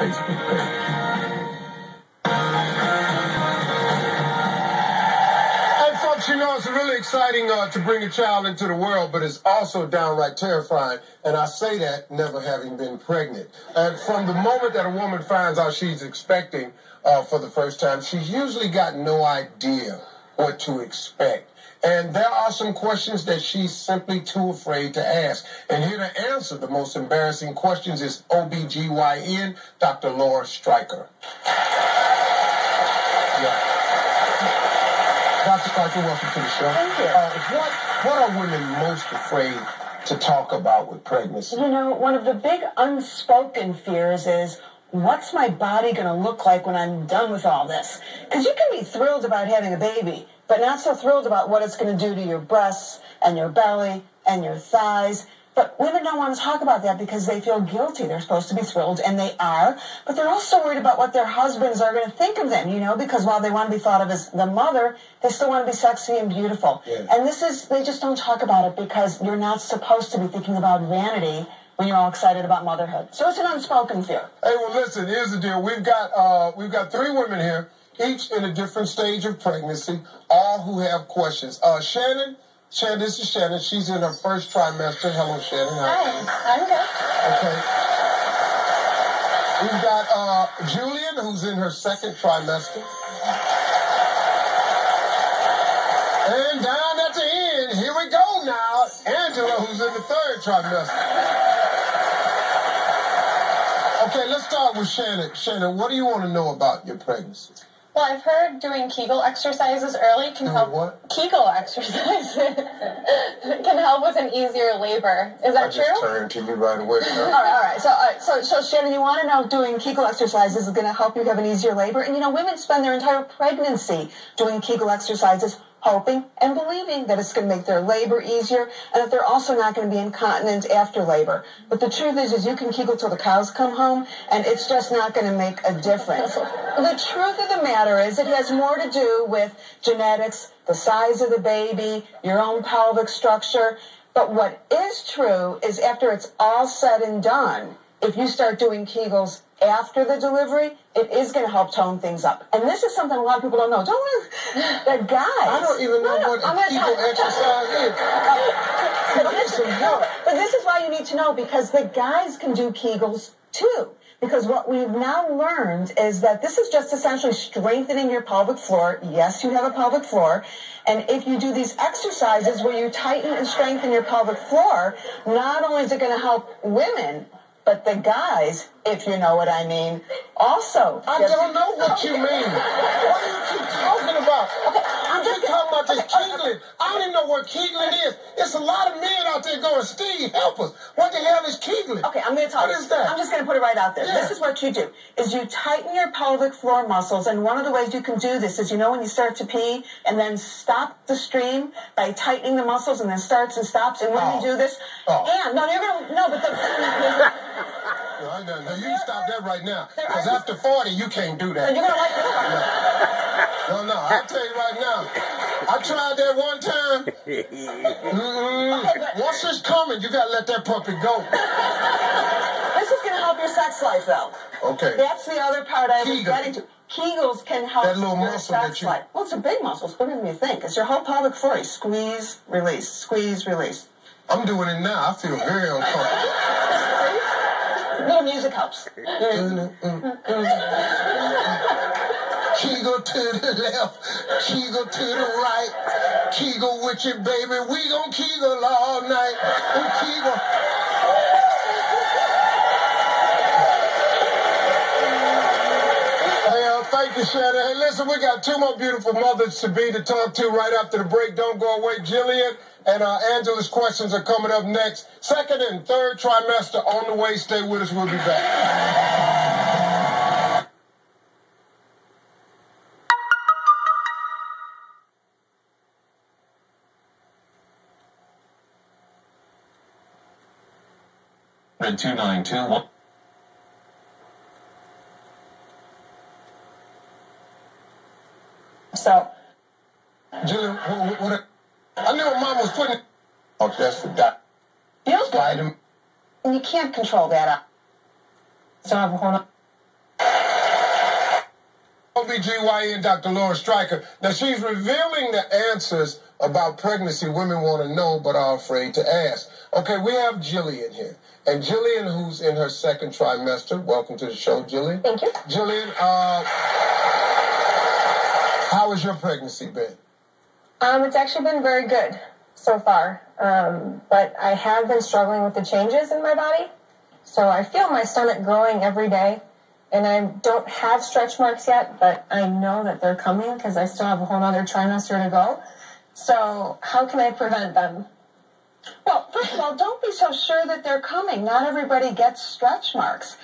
Facebook page. You know, it's really exciting to bring a child into the world, but it's also downright terrifying. And I say that never having been pregnant. And from the moment that a woman finds out she's expecting for the first time, she's usually got no idea what to expect. And there are some questions that she's simply too afraid to ask. And here to answer the most embarrassing questions is OBGYN, Dr. Laura Stryker. Yeah. Dr. Stryker, welcome to the show. Thank you. What are women most afraid to talk about with pregnancy? You know, one of the big unspoken fears is, what's my body going to look like when I'm done with all this? Because you can be thrilled about having a baby, but not so thrilled about what it's going to do to your breasts and your belly and your thighs. But women don't want to talk about that because they feel guilty. They're supposed to be thrilled, and they are. But they're also worried about what their husbands are going to think of them, you know, because while they want to be thought of as the mother, they still want to be sexy and beautiful. Yeah. And they just don't talk about it because you're not supposed to be thinking about vanity when you're all excited about motherhood. So it's an unspoken fear. Hey, well, listen, here's the deal. We've got 3 women here, each in a different stage of pregnancy, all who have questions. Shannon, this is Shannon. She's in her first trimester. Hello, Shannon. Hi, I'm good. Okay. We've got Julian, who's in her second trimester. And down at the end, here we go now, Angela, who's in the third trimester. Okay, let's start with Shannon. Shannon, what do you want to know about your pregnancy? Well, I've heard doing Kegel exercises early can help. What? Kegel exercises can help with an easier labor. Is that true? I just turned to you right away. All right. So Shannon, you want to know doing Kegel exercises is going to help you have an easier labor? And you know, women spend their entire pregnancy doing Kegel exercises, hoping and believing that it's going to make their labor easier and that they're also not going to be incontinent after labor. But the truth is you can Kegel till the cows come home, and it's just not going to make a difference. The truth of the matter is it has more to do with genetics, the size of the baby, your own pelvic structure. But what is true is after it's all said and done, if you start doing Kegels after the delivery, it is going to help tone things up. And this is something a lot of people don't know. The guys. I don't even know what a Kegel exercise is. But this is why you need to know, because the guys can do Kegels too. Because what we've now learned is that this is just essentially strengthening your pelvic floor. Yes, you have a pelvic floor. And if you do these exercises where you tighten and strengthen your pelvic floor, not only is it going to help women, but the guys, if you know what I mean, also. I don't know what you mean. What do you keep talking about? Okay, I'm just talking about this Kegling. I don't even know what Kegling is. It's a lot of men out there going, Steve, help us. What the hell is Kegling? Okay, I'm going to tell you. What is that? I'm just going to put it right out there. Yeah. This is what you do, is you tighten your pelvic floor muscles, and one of the ways you can do this is, you know, when you start to pee and then stop the stream by tightening the muscles and then starts and stops, and when you do this, and, no, you're going to, no, but the... No, you can stop that right now. Because after 40, you can't do that. You're going to like this one. No, I'll tell you right now. I tried that one time. Once it's coming, you got to let that puppy go. This is going to help your sex life, though. Okay. That's the other part I was Kegel. getting to. Kegels can help that little your muscle sex that you... life. Well, it's a big muscle. It's bigger than you think. It's your whole pelvic floor. You squeeze, release, squeeze, release. I'm doing it now. I feel very uncomfortable. Little music helps. Kegel to the left, Kegel to the right, Kegel with you, baby. We gon' Kegel all night. And Kegel. Hey, thank you, Shannon. Hey, listen, we got 2 more beautiful mothers to be to talk to right after the break. Don't go away, Jillian. And Angela's questions are coming up next. Second and third trimester on the way. Stay with us. We'll be back. And 2921. So, Jillian, what I knew what Mom was putting. Oh, that's for that. Feels good. Vitamin. And you can't control that. So I have a hormone. OBGYN Dr. Laura Stryker. Now, she's revealing the answers about pregnancy women want to know but are afraid to ask. Okay, we have Jillian here. And Jillian, who's in her second trimester. Welcome to the show, Jillian. Thank you. Jillian, how has your pregnancy been? It's actually been very good so far. But I have been struggling with the changes in my body. So I feel my stomach growing every day. And I don't have stretch marks yet, but I know that they're coming because I still have a whole other trimester to go. So how can I prevent them? Well, first of all, don't be so sure that they're coming. Not everybody gets stretch marks.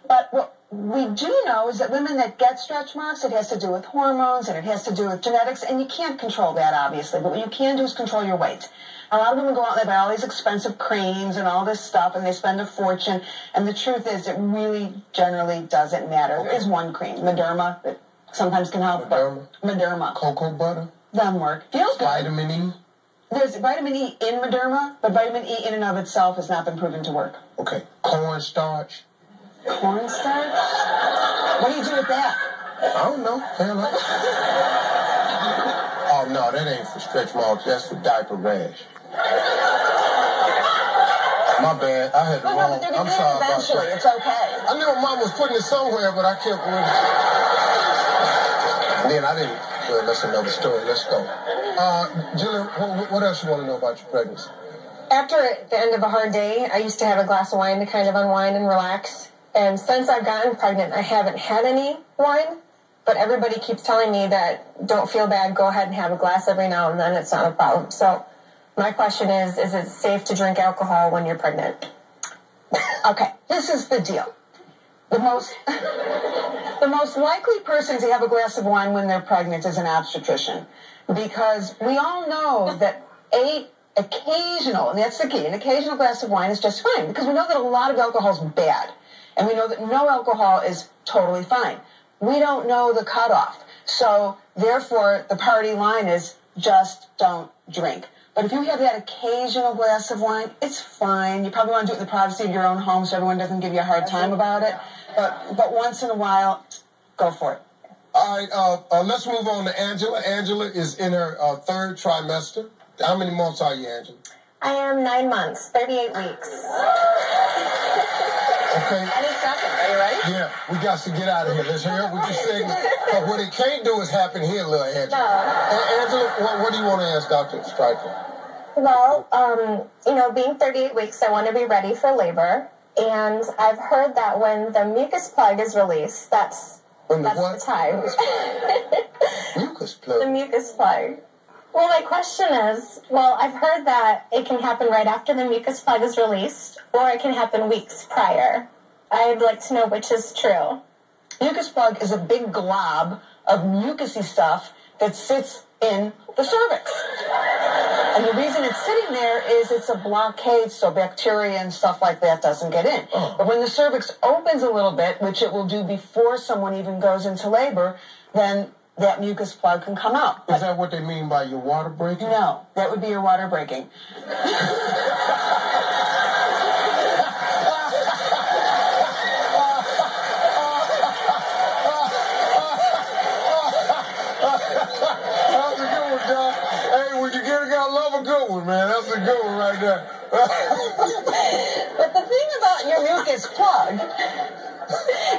But what we do know is that women that get stretch marks, it has to do with hormones and it has to do with genetics, and you can't control that, obviously. But what you can do is control your weight. A lot of women go out and they buy all these expensive creams and all this stuff, and they spend a fortune. And the truth is, it really generally doesn't matter. There is one cream, Mederma, that sometimes can help. Mederma. Cocoa butter? Doesn't work. Feels good. Vitamin E? There's vitamin E in Mederma, but vitamin E in and of itself has not been proven to work. Okay. Cornstarch? Cornstarch? What do you do with that? I don't know. Hell, oh, no, that ain't for stretch marks. That's for diaper rash. My bad. I had the wrong. But I'm sorry about eventually. that. It's okay. I knew Mom was putting it somewhere, but I kept really. Then I didn't. Well, that's another story. Let's go. Jillian, what else you want to know about your pregnancy? After the end of a hard day, I used to have a glass of wine to kind of unwind and relax. And since I've gotten pregnant, I haven't had any wine. But everybody keeps telling me that don't feel bad, go ahead and have a glass every now and then. It's not a problem. So my question is it safe to drink alcohol when you're pregnant? Okay, this is the deal. The most likely person to have a glass of wine when they're pregnant is an obstetrician. Because we all know that occasional, and that's the key, an occasional glass of wine is just fine. Because we know that a lot of alcohol is bad. And we know that no alcohol is totally fine. We don't know the cutoff. So, therefore, the party line is just don't drink. But if you have that occasional glass of wine, it's fine. You probably want to do it in the privacy of your own home so everyone doesn't give you a hard time about it. But once in a while, go for it. All right, let's move on to Angela. Angela is in her third trimester. How many months are you, Angela? I am 9 months, 38 weeks. Okay. Any second. Are you ready? Yeah, we got to get out of here. Let's hear it with your segment. But what it can't do is happen here, little Angela. No. Angela, what do you want to ask Dr. Stryker? Well, being 38 weeks, I want to be ready for labor. And I've heard that when the mucus plug is released, that's the time. Mucus plug? The mucus plug. Well, my question is, I've heard that it can happen right after the mucus plug is released, or it can happen weeks prior. I'd like to know which is true. Mucus plug is a big glob of mucousy stuff that sits in the cervix. And the reason it's sitting there is it's a blockade so bacteria and stuff like that doesn't get in. Oh. But when the cervix opens a little bit, which it will do before someone even goes into labor, then that mucus plug can come out. Is that what they mean by your water breaking? No, that would be your water breaking. Man, that's a good one right there. But the thing about your mucus plug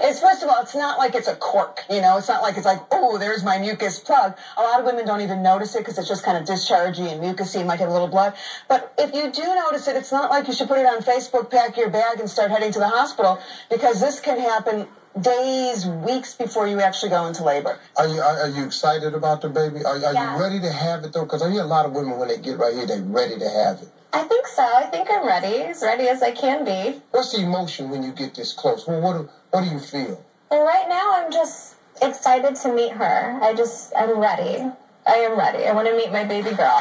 is, first of all, it's not like it's a cork, It's not like it's like, oh, there's my mucus plug. A lot of women don't even notice it because it's just kind of dischargey and mucousy, might have a little blood. But if you do notice it, it's not like you should put it on Facebook, pack your bag, and start heading to the hospital, because this can happen days, weeks before you actually go into labor. Are you excited about the baby? Are you ready to have it, though? Because I hear a lot of women, when they get right here, they're ready to have it. I think so. I think I'm ready. As ready as I can be. What's the emotion when you get this close? Well, what do you feel? Well, right now, I'm just excited to meet her. I'm ready. I am ready. I want to meet my baby girl.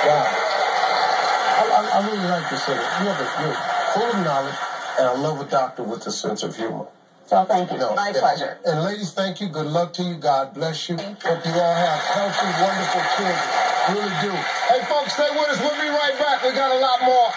Wow. I really like this. You're full of knowledge, and I love a doctor with a sense of humor. So thank you. My pleasure. And ladies, thank you. Good luck to you. God bless you. Hope you all have healthy, wonderful children. Really do. Hey, folks, stay with us. We'll be right back. We got a lot more.